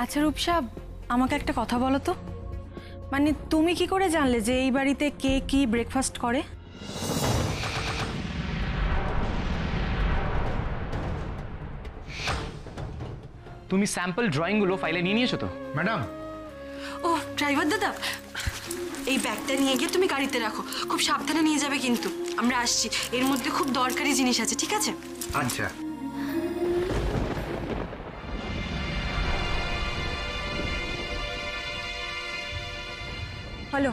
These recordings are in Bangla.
আচ্ছা রূপসা, আমাকে একটা কথা বলো তো, মানে তুমি কি করে জানলে যে এই বাড়িতে কে কি ব্রেকফাস্ট করে? তুমি স্যাম্পল ড্রয়িংগুলো ফাইলে নিয়ে নিয়েছো তো? ম্যাডাম, ও ড্রাইভার দাদা, এই ব্যাগটা নিয়ে গিয়ে তুমি গাড়িতে রাখো, খুব সাবধানে নিয়ে যাবে কিন্তু। আমরা আসছি, এর মধ্যে খুব দরকারি জিনিস আছে, ঠিক আছে? আচ্ছা। হ্যালো,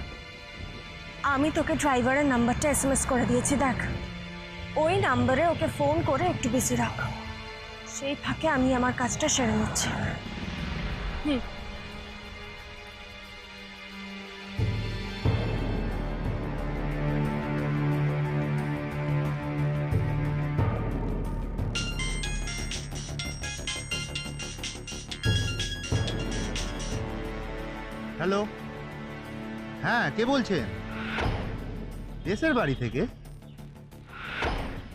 আমি তোকে ড্রাইভারের নাম্বারটা এসএমএস করে দিয়েছি, দেখ। ওই নাম্বারে ওকে ফোন করে একটু বিজি রাখ, সেই ফাঁকে আমি আমার কাজটা সেরে নিচ্ছি। হ্যালো, হ্যাঁ কে বলছেন? দেশের বাড়ি থেকে?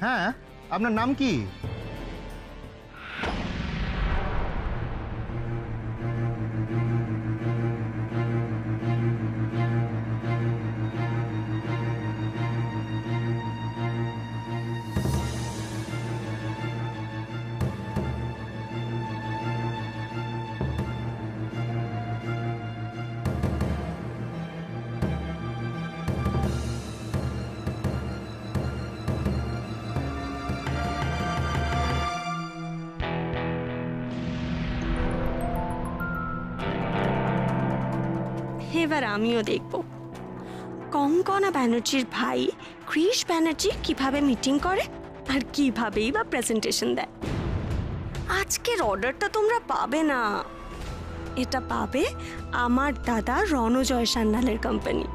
হ্যাঁ, আপনার নাম কি? এবার আমিও দেখব কঙ্কনা ব্যানার্জির ভাই ক্রিশ ব্যানার্জি কিভাবে মিটিং করে আর কিভাবেই বা প্রেজেন্টেশন দেয়। আজকের অর্ডারটা তোমরা পাবে না, এটা পাবে আমার দাদা রণজয় সান্যালের কোম্পানি।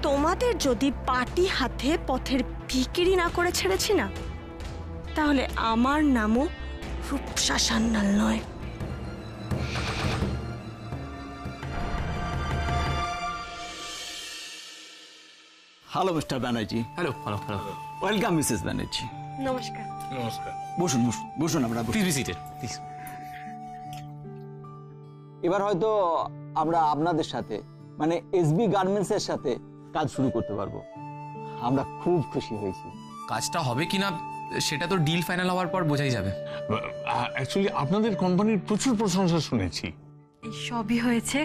তোমাদের যদি পাটি হাতে পথের ভিকিরি না করে ছেড়েছি না, তাহলে আমার নামও রূপসা সান্যাল নয়। Hello mister Banerjee. Hello hello hello. Welcome Mrs Banerjee. নমস্কার। বসুন বসুন বসুন, আমরা বসুন। Please be seated please. এবার হয়তো আমরা আপনাদের সাথে মানে এসবি গার্মেন্টস এর সাথে কাজ শুরু করতে পারবো। আমরা খুব খুশি হয়েছি। কাজটা হবে কিনা সেটা তো ডিল ফাইনাল হওয়ার পর বোঝাই যাবে। অ্যাকচুয়ালি আপনাদের কোম্পানির প্রচুর প্রশংসা শুনেছি। এই সবই হয়েছে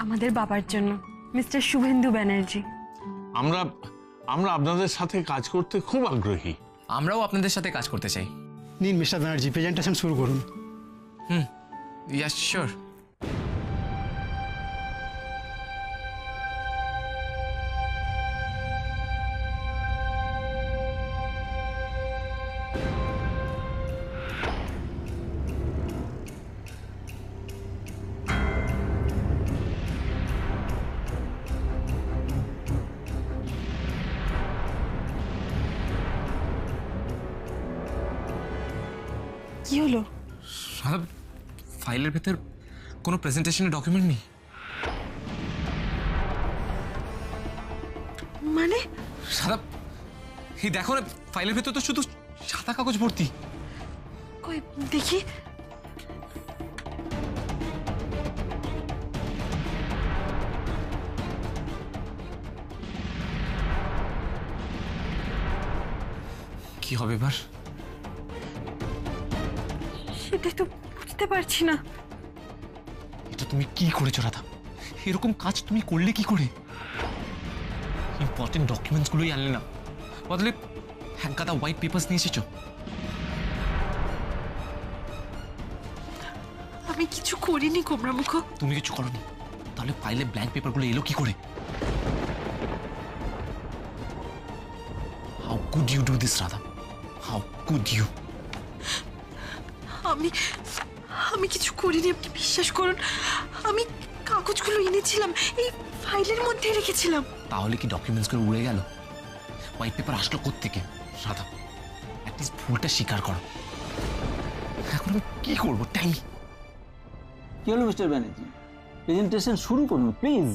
আমাদের বাবার জন্য, মিস্টার শুভেন্দু ব্যানার্জি। আমরা আমরা আপনাদের সাথে কাজ করতে খুব আগ্রহী। আমরাও আপনাদের সাথে কাজ করতে চাই। নিন মিস্টার ব্যানার্জি, প্রেজেন্টেশন শুরু করুন। ইয়াস শিওর। কি হলো? ফাইলের ভেতর কোনো প্রেজেন্টেশনের ডকুমেন্ট নেই মানে সাদা। এই দেখো না, ফাইলের ভেতর তো শুধু সাদা কাগজ ভর্তি। কই দেখি। কি হবে এবার? সেটাই তো বুঝতে পারছি না। এটা তুমি কি করেছো রাধা? এরকম কাজ তুমি করলে কি করে? ইম্পর্টেন্ট ডকুমেন্টস গুলোই আনলে না, বদলে এক গাদা হোয়াইট পেপারস নিয়ে এসেছো। আমি কিছু করিনি কোমরামুখ। তুমি কিছু করোনি, তাহলে ফাইলে ব্ল্যাঙ্ক পেপারগুলো এলো কি করে? How could you do this Radha? How could you? আমি আমি কিছু করিনি, আপনি বিশ্বাস করুন। আমি কাগজগুলো এনেছিলাম, এই ফাইলের মধ্যে রেখেছিলাম। তাহলে কি ডকুমেন্টসগুলো উড়ে গেল? হোয়াইট পেপার আসলো কোত্থেকে? রাধা, অ্যাটলিস্ট ভুলটা স্বীকার করো। এখন আমি কি করবো? টাইম কি হলো মিস্টার ব্যানার্জি? প্রেজেন্টেশন শুরু করুন please.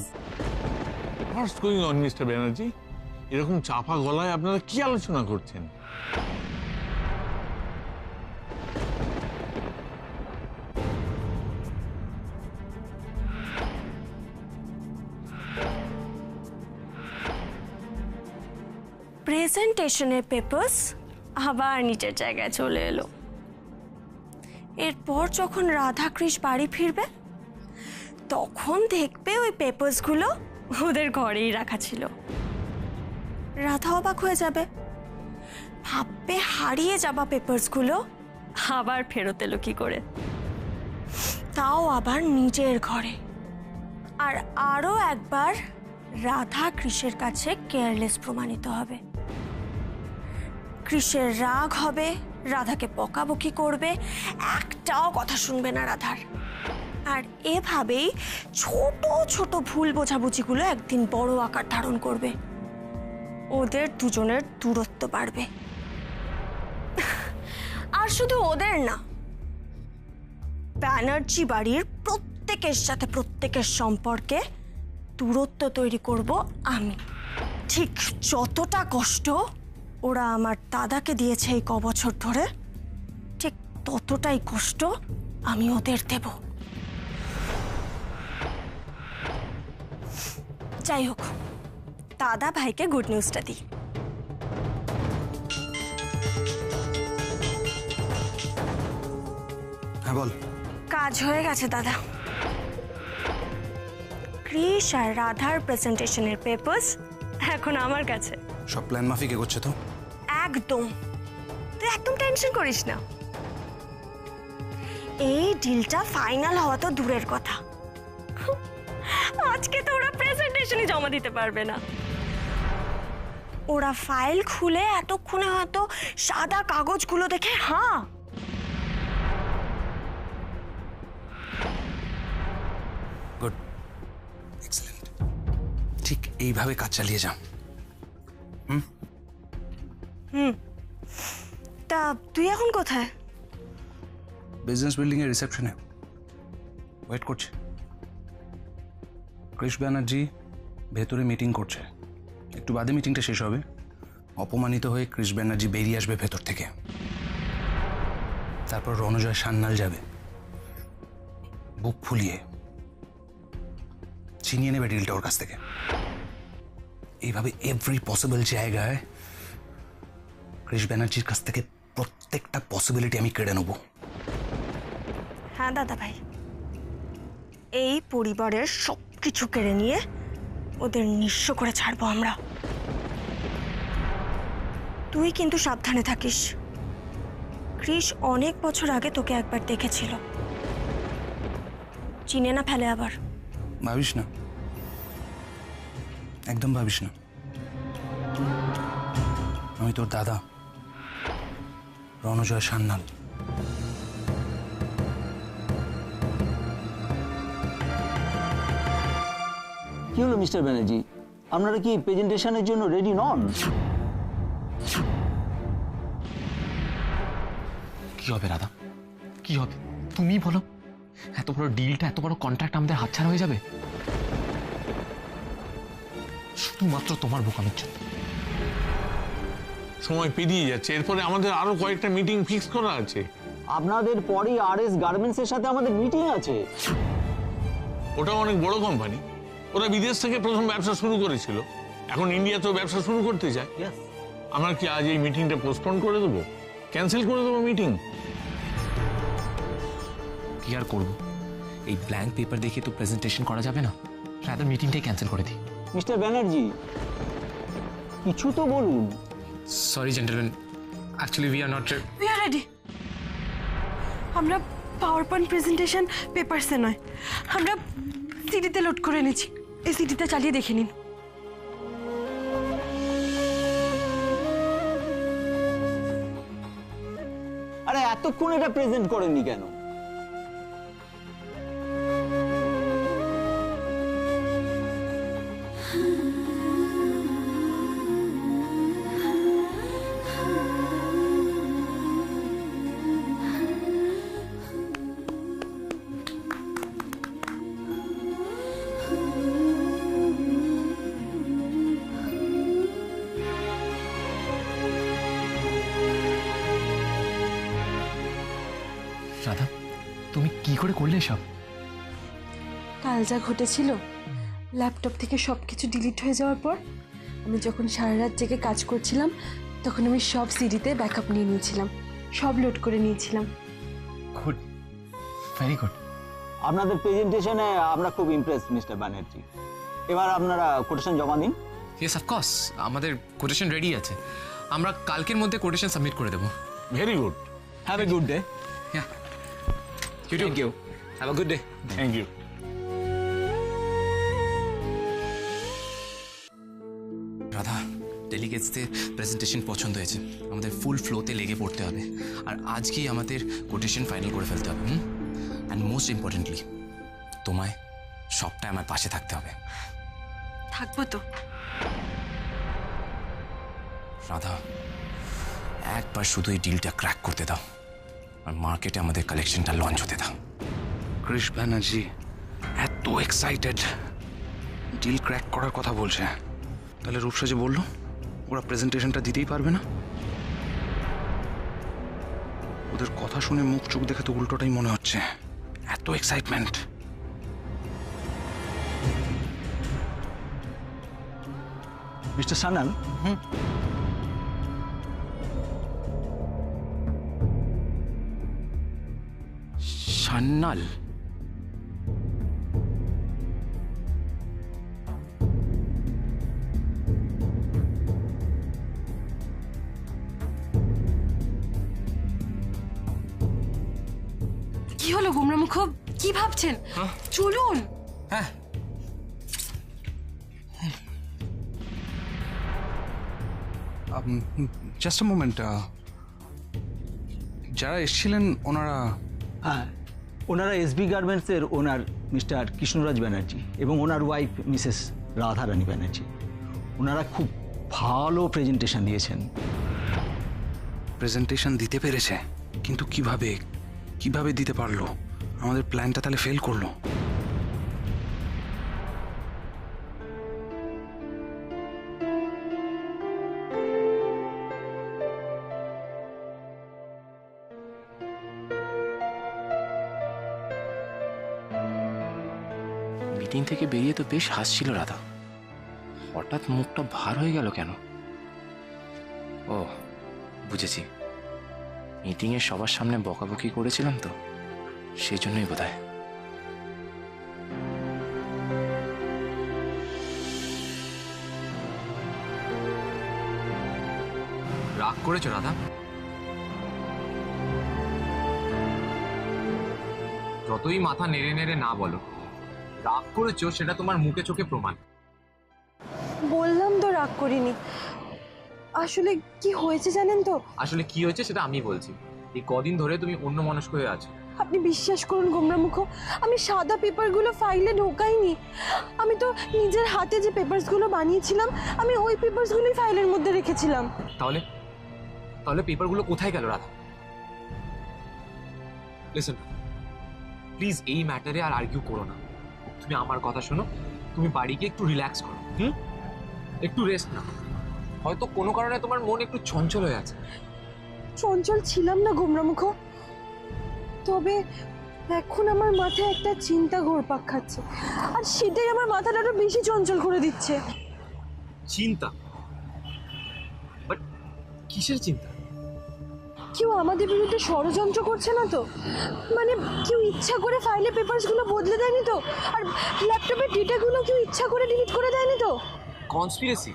What's going on mister Banerjee? এরকম চাপা গলায় আপনারা কি আলোচনা করছেন? প্রেজেন্টেশনের পেপারস আবার নিচের জায়গায় চলে এলো। এরপর যখন রাধা কৃষ বাড়ি ফিরবে তখন দেখবে ওই পেপারসগুলো ওদের ঘরেই রাখা ছিল। রাধা অবাক হয়ে যাবে, ভাববে হারিয়ে যাওয়া পেপারসগুলো আবার ফেরত এলো কি করে, তাও আবার নিজের ঘরে। আর আরও একবার রাধা কৃষের কাছে কেয়ারলেস প্রমাণিত হবে। কৃষের রাগ হবে, রাধাকে বকাবকি করবে, একটাও কথা শুনবে না রাধার। আর এভাবেই ছোট ছোট ভুল বোঝাবুঝিগুলো একদিন বড় আকার ধারণ করবে, ওদের দুজনের দূরত্ব বাড়বে। আর শুধু ওদের না, ব্যানার্জি বাড়ির প্রত্যেকের সাথে প্রত্যেকের সম্পর্কে দূরত্ব তৈরি করব আমি। ঠিক যতটা কষ্ট ওরা আমার দাদাকে দিয়েছে এই কবছর ধরে, ঠিক ততটাই কষ্ট আমি ওদের দেব। যাই হোক, দাদা ভাইকে গুড নিউজটা দিই। হ্যাঁ বল। কাজ হয়ে গেছে দাদা। কৃষ আর রাধার প্রেজেন্টেশনের পেপারস এখন আমার কাছে। সব প্ল্যান মাফিক এগোচ্ছে তো? একদম, তুই একদম টেনশন করিস না। এই ডিলটা ফাইনাল হওয়া তো দূরের কথা, আজকে তো ওরা প্রেজেন্টেশনই জমা দিতে পারবে না। ওরা ফাইল খুলে এতক্ষণে হয়তো সাদা কাগজগুলো দেখে হ্যাঁ। Good, excellent. ঠিক এইভাবে কাজ চালিয়ে যা। তা তুই এখন কোথায়? বিজনেস বিল্ডিং এর রিসেপশনে ওয়েট করছে। কৃষ ব্যানার্জি ভেতরে মিটিং করছে, একটু বাদে মিটিংটা শেষ হবে। অপমানিত হয়ে কৃষ ব্যানার্জি বেরিয়ে আসবে ভেতর থেকে। তারপর রণজয় সান্যাল যাবে, বুক ফুলিয়ে ছিনিয়ে নেবে ডিলটা ওর কাছ থেকে। এইভাবে এভরি পসিবল জায়গায় কৃষ ব্যানার্জির কাছ থেকে প্রত্যেকটা পসিবিলিটি আমি কেড়ে নেব। হ্যাঁ দাদা ভাই, এই পরিবারের সব কিছু কেড়ে নিয়ে ওদের নিঃস্ব করে ছাড়বো আমরা। তুই কিন্তু সাবধানে থাকিস। কৃষ অনেক বছর আগে তোকে একবার দেখেছিল, চিনে না ফেলে আবার। ভাবিস না, একদম ভাবিস না। আমি তোর দাদা রণজয় সান্যাল। কি হলো মিস্টার ব্যানার্জি, আপনারা কি প্রেজেন্টেশনের জন্য রেডি নন? কি হবে রাধা, কি হবে তুমি বলো? এত বড় ডিলটা, এত বড় কন্ট্রাক্ট আমাদের হাতছাড়া হয়ে যাবে শুধুমাত্র তোমার বোকামির জন্য। সময় পেরিয়ে যাচ্ছে, এরপরে আমাদের আরো কয়েকটা মিটিং ফিক্স করা আছে। আপনাদের পরই RS গার্মেন্টস এর সাথে আমাদের মিটিং আছে। ওটা অনেক বড় কোম্পানি, ওরা বিদেশ থেকে প্রথম ব্যবসা শুরু করেছিল, এখন ইন্ডিয়াতেও ব্যবসা শুরু করতে চায়। আমরা কি আজ এই মিটিংটা পোস্টপোন করে দেবো, ক্যান্সেল করে দেবো মিটিং? কি আর করবো, এই ব্ল্যাঙ্ক পেপার দেখে তো প্রেজেন্টেশন করা যাবে না, রাদার মিটিংটাই ক্যান্সেল করে দিই। মিস্টার ব্যানার্জি কিছু তো বলুন। Sorry gentleman, actually we are not we are ready. আমরা পাওয়ার পয়েন্ট প্রেজেন্টেশন পেপারসে নয়, আমরা সিডিতে লোড করে এনেছি। এই সিডিতে চালিয়ে দেখে নিন। আরে এতক্ষণ এটা প্রেজেন্ট করেননি কেন? রাধা, তুমি কি করে করলে এসব? কাল যা ঘটেছিল, ল্যাপটপ থেকে সব কিছু ডিলিট হয়ে যাওয়ার পর আমি যখন সারা রাত জেগে কাজ করছিলাম তখন আমি সব সিডিতে ব্যাকআপ নিয়ে নিয়েছিলাম, সব লোড করে নিয়েছিলাম। Good, very good. আপনাদের প্রেজেন্টেশনে আমরা খুব ইমপ্রেস মিস্টার ব্যানার্জি। এবার আপনারা কোটেশন জমা দিন। ইয়েস অফকোর্স, আমাদের কোটেশন রেডি আছে। আমরা কালকের মধ্যে কোটেশন সাবমিট করে দেবো। Very good. Have a good day. Thank you, have a good day. Thank you. Radha, ডেলিগেটসদের প্রেজেন্টেশন পছন্দ হয়েছে, আমাদের ফুল ফ্লোতে লেগে পড়তে হবে, আর আজকেই আমাদের কোটেশন ফাইনাল করে ফেলতে হবে। অ্যান্ড মোস্ট ইম্পর্টেন্টলি, তোমায় সবটাই আমার পাশে থাকতে হবে। থাকবো তো। রাধা, একবার শুধু এই ডিলটা ক্র্যাক করতে দাও, আর মার্কেটে আমাদের কালেকশনটা লঞ্চ হতে দাও। কৃষ ব্যানার্জি এত এক্সাইটেড ডিল ক্র্যাক করার কথা বলছে, তাহলে রূপসা যে বললো ওরা প্রেজেন্টেশনটা দিতেই পারবে না। ওদের কথা শুনে মুখ চোখ দেখে তো উল্টোটাই মনে হচ্ছে, এত এক্সাইটমেন্ট। মিস্টার সানাল, সান্নাল? কি হলো গুমরামুখ, কি ভাবছেন? চলুন। হ্যাঁ, জাস্ট আ মোমেন্ট, যারা এসেছিলেন ওনারা? হ্যাঁ, ওনারা এসবি গার্মেন্টসের ওনার মিস্টার কৃষ্ণরাজ ব্যানার্জি এবং ওনার ওয়াইফ মিসেস রাধারানী ব্যানার্জি। ওনারা খুব ভালো প্রেজেন্টেশন দিয়েছেন। প্রেজেন্টেশন দিতে পেরেছে, কিন্তু কিভাবে কিভাবে দিতে পারলো? আমাদের প্ল্যানটা তাহলে ফেল করলো। মিটিং থেকে বেরিয়ে তো বেশ হাসছিল রাধা, হঠাৎ মুখটা ভার হয়ে গেল কেন? ও, বুঝেছি, মিটিংয়ে সবার সামনে বকাবকি করেছিলাম তো, সেই জন্যই বোধহয়। রাগ করেছো রাধা? যতই মাথা নেড়ে নেড়ে না বলো, রাগ করেছো সেটা তোমার মুখে চোখে প্রমাণ। বললাম তো রাগ করিনি। আসলে কি হয়েছে জানেন তো? আসলে কি হয়েছে সেটা আমি বলছি। এই কদিন ধরে তুমি অন্য মনস্ক হয়ে আছো। আপনি বিশ্বাস করুন গোমরামুখ, আমি সাদা পেপারগুলো ফাইলে ঢোকাইনি। আমি তো নিজের হাতে যে পেপারসগুলো বানিয়েছিলাম, আমি ওই পেপারসগুলোই ফাইলের মধ্যে রেখেছিলাম। তাহলে তাহলে পেপারগুলো কোথায় গেল রাধা? লিসেন, প্লিজ এই ম্যাটারে আর আর্গিউ করো না। তুমি আমার কথা শোনো, তুমি বাড়ি গিয়ে একটু রিল্যাক্স করো, একটু রেস্ট নাও। হয়তো কোনো কারণে তোমার মন একটু চঞ্চল হয়ে আছে। চঞ্চল ছিলাম না গোমরামুখ, তবে এখন আমার মাথায় একটা চিন্তা ঘুরপাক খাচ্ছে, আর সেটাই আমার মাথাটা আরো বেশি চঞ্চল করে দিচ্ছে। চিন্তা? বাট কিসের চিন্তা? কেউ আমাদের বিরুদ্ধে ষড়যন্ত্র করছে না তো? মানে কেউ ইচ্ছা করে ফাইলে পেপারসগুলো বদলে দেয়নি তো? আর ল্যাপটপের ডেটাগুলো কেউ ইচ্ছা করে ডিলিট করে দেয়নি তো? কনস্পিরেসি?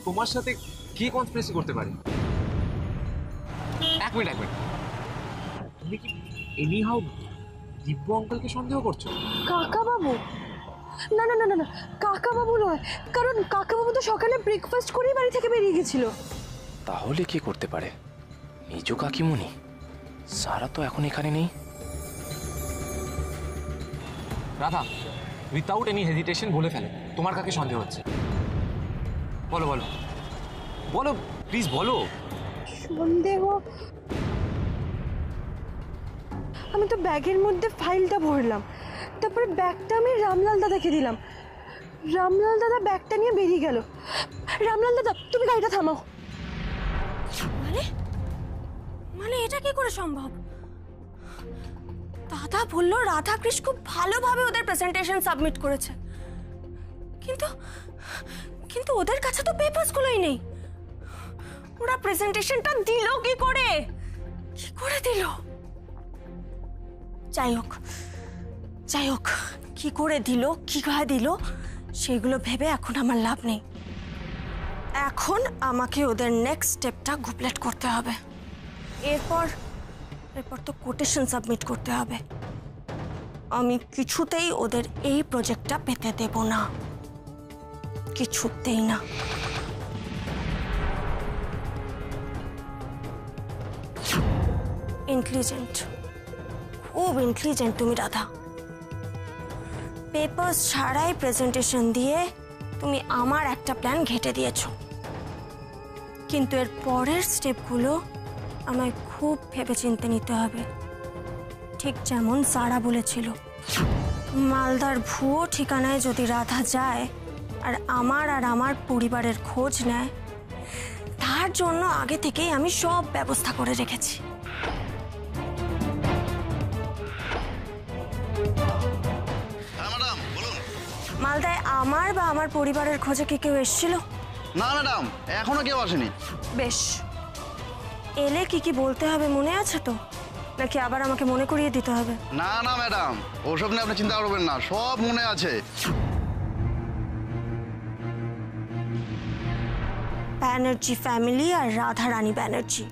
তোমার সাথে কে কনস্পিরেসি করতে পারে? এক মিনিট, তুমি কি এনিহাউ দিব্য অঙ্কলকে সন্দেহ করছো? কাকা বাবু? না না না না না, কাকা বাবু নয়, কারণ কাকা বাবু তো সকালে ব্রেকফাস্ট করেই বাড়ি থেকে বেরিয়ে গেছিল। তাহলে কে করতে পারে? মেজো কাকিমণি? সারা তো এখন এখানে নেই। রাধা, উইথাউট এনি হেজিটেশন বলে ফেলো, তোমার কাকে সন্দেহ হচ্ছে? বলো বলো বলো, প্লিজ বলো। সন্দেহ? আমি তো ব্যাগের মধ্যে ফাইলটা ভরলাম, তারপরে ব্যাগটা আমি রামলাল দাদাকে দিলাম। রামলাল দাদা ব্যাগটা নিয়ে বেরিয়ে গেল। রামলাল দাদা, তুমি গাড়িটা থামাও। মানে এটা কি করে সম্ভব? দাদা বলল রাধা কৃষ্ণ খুব ভালোভাবে ওদের প্রেজেন্টেশন সাবমিট করেছে, কিন্তু কিন্তু ওদের কাছে তো পেপারসগুলোই নেই। ওরা প্রেজেন্টেশনটা দিল কি করে? কি করে দিল? যাই হোক কি করে দিল, কিভাবে দিল, সেগুলো ভেবে এখন আমার লাভ নেই। এখন আমাকে ওদের নেক্সট স্টেপটা কমপ্লিট করতে হবে। এরপর তো কোটেশন সাবমিট করতে হবে। আমি কিছুতেই ওদের এই প্রজেক্টটা পেতে দেব না, কিছুতেই না। ইন্টেলিজেন্ট, খুব ইন্টেলিজেন্ট তুমি রাধা। পেপার ছাড়াই প্রেজেন্টেশন দিয়ে তুমি আমার একটা প্ল্যান ঘেঁটে দিয়েছো, কিন্তু এর পরের স্টেপগুলো আমায় খুব ভেবেচিন্তে নিতে হবে। ঠিক যেমন সারা বলেছিল, মালদার ভুয়ো ঠিকানায় যদি রাধা যায় আর আমার পরিবারের খোঁজ নেয়, তার জন্য আগে থেকেই আমি সব ব্যবস্থা করে রেখেছি। ম্যাডাম বলুন। মালদায় আমার বা আমার পরিবারের খোঁজে কি কেউ এসেছিল? না ম্যাডাম, এখনো কেউ আসেনি। বেশ, এলে কি বলতে হবে মনে আছে তো, নাকি আবার আমাকে মনে করিয়ে দিতে হবে? না না ম্যাডাম, ওসব নিয়ে আপনি চিন্তা করবেন না, সব মনে আছে। ব্যানার্জি ফ্যামিলি আর রাধা রানী ব্যানার্জি,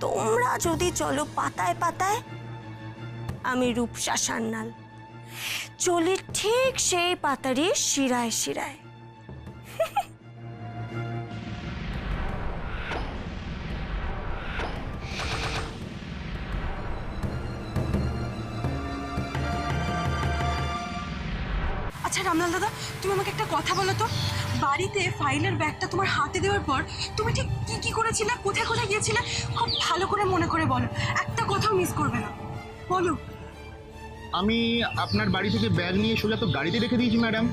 তোমরা যদি চলো পাতায় পাতায়, আমি রূপসা সান্যাল চলি ঠিক সেই পাতারই শিরায় শিরায়। আচ্ছা রামলাল দাদা, তুমি আমাকে একটা কথা বলো তো, বাড়িতে ফাইলের ব্যাগটা তোমার হাতে দেওয়ার পর তুমি ঠিক কি করেছিলে, কোথায় কোথায় গিয়েছিলে, খুব ভালো করে মনে করে বলো, একটা কথাও মিস করবে না, বলো। আমি আপনার বাড়ি থেকে ব্যাগ নিয়ে সোজা তো গাড়িতে রেখে দিয়েছি ম্যাডাম।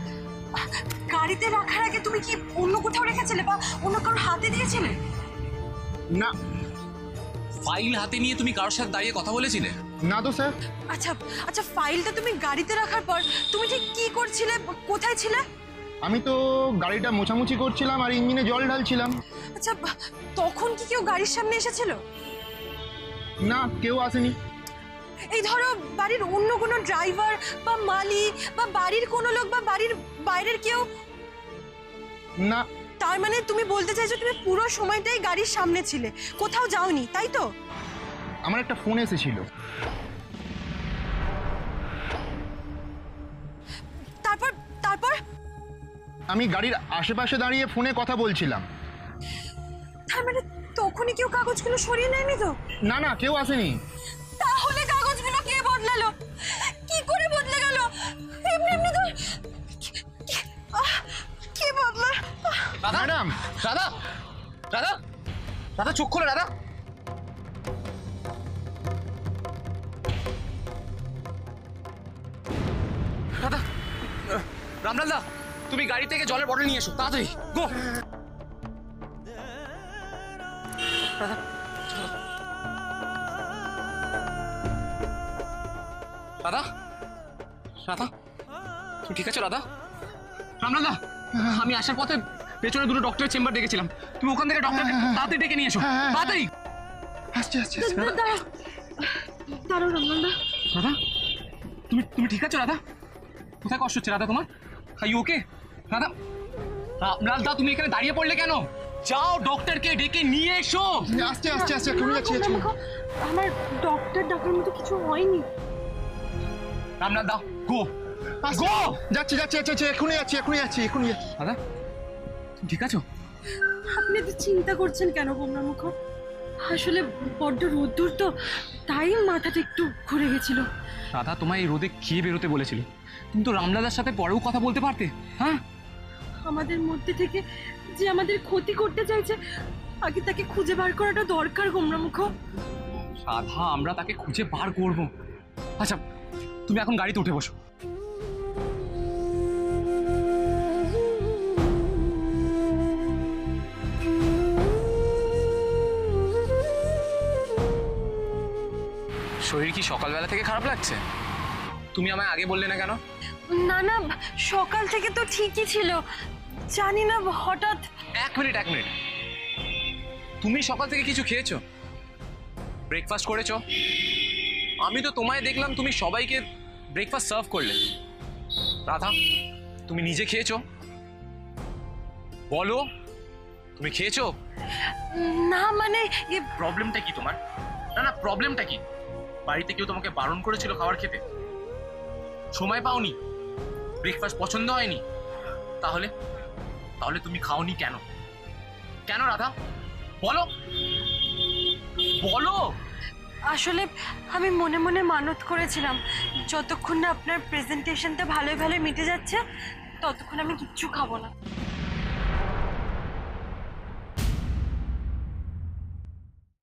গাড়িতে রাখার আগে তুমি কি অন্য কোথাও রেখেছিলে বা অন্য কারোর হাতে দিয়েছিলে? না ফাইল হাতে নিয়ে তুমি কারোর সাথে দাঁড়িয়ে কথা বলেছিলে? না তো স্যার। আচ্ছা ফাইলটা তুমি গাড়িতে রাখার পর তুমি ঠিক কি করছিলে, কোথায় ছিলে? আমি তো গাড়িটা মোছামুছি করছিলাম আর ইঞ্জিনে জল ঢালছিলাম। আচ্ছা তখন কি কেউ গাড়ির সামনে এসেছিল? না, কেউ আসেনি। এই ধরো বাড়ির অন্য কোনো ড্রাইভার বা মালি বা বাড়ির কোনো লোক বা বাড়ির বাইরের কেউ? না। তার মানে তুমি বলতে চাইছো তুমি পুরো সময়টাই গাড়ির সামনে ছিলে, কোথাও যাওনি, তাই তো? আমার একটা ফোন এসেছিল। তারপর আমি গাড়ির আশেপাশে দাঁড়িয়ে ফোনে কথা বলছিলাম। তার মানে তখনই কেউ কাগজগুলো সরিয়ে নেয়নি তো? না না, কেউ আসেনি। তাহলে কাগজগুলো কে বদলালো, কি করে বদলে গেল? এমনি তো কে বদলা? ম্যাডাম। রাধা, রাধা, রাধা চোখ খোলো রাধা। রাধা, রামলাল দা, তুমি গাড়ি থেকে জলের বটল নিয়ে এসো তাড়াতাড়ি, গো। রাধা, রাধা, রাধা, তুমি ঠিক আছো রাধা? রামলাল দা, আমি আসার পথে পেছনে দুটো ডক্টরের চেম্বার দেখেছিলাম, তুমি ওখান থেকে ডক্টরকে তাড়াতাড়ি ডেকে নিয়ে এসো, তাড়াতাড়ি। আসছে। দাঁড়াও রামলালদা। রাধা, তুমি ঠিক আছো রাধা? কোথায় কষ্ট হচ্ছে রাধা তোমার? Are you okay? Radha, Ramlal da, তুমি এখানে দাঁড়িয়ে পড়লে কেন? যাও ডক্টরকে ডেকে নিয়ে এসো। আসছে, এক্ষুনি যাচ্ছি। আমার ডক্টর ডাকার মতো কিছু হয়নি। রামলাল দা, গো গো। যাচ্ছি, এক্ষুনি যাচ্ছি। রাধা, তুমি ঠিক আছো? আপনি এত চিন্তা করছেন কেন গোমরামুখ? আসলে বড্ড রোদ্দুর তো, তাই মাথাটা একটু ঘুরে গেছিল। রাধা, তোমায় এই রোদে কে বেরোতে বলেছিল? তুমি তো রামলাদার সাথে পরেও কথা বলতে পারতে। হ্যাঁ, আমাদের মধ্যে থেকে যে আমাদের ক্ষতি করতে চাইছে, আগে তাকে খুঁজে বার করাটা দরকার গোমরামুখ। রাধা, আমরা তাকে খুঁজে বার করব। আচ্ছা, তুমি এখন গাড়িতে উঠে বসো। শরীর কি সকালবেলা থেকে খারাপ লাগছে? তুমি আমায় আগে বললে না কেন? না না, সকাল থেকে তো ঠিকই ছিল, জানি না হঠাৎ। এক মিনিট তুমি সকাল থেকে কিছু খেয়েছো? ব্রেকফাস্ট করেছো? আমি তো তোমায় দেখলাম তুমি সবাইকে ব্রেকফাস্ট সার্ভ করলে। রাধা, তুমি নিজে খেয়েছো? বলো, তুমি খেয়েছো? না মানে প্রবলেমটা কি তোমার? না প্রবলেমটা কি? বাড়িতে কেউ তোমাকে বারণ করেছিল খাবার খেতে? সময় পাওনি? ব্রেকফাস্ট পছন্দ হয়নি? তাহলে তাহলে তুমি খাওনি কেন? কেন রাধা, বলো বলো। আসলে আমি মনে মনে মানত করেছিলাম যতক্ষণ না আপনার প্রেজেন্টেশনটা ভালোই ভালোই মিটে যাচ্ছে ততক্ষণ আমি কিচ্ছু খাবো না।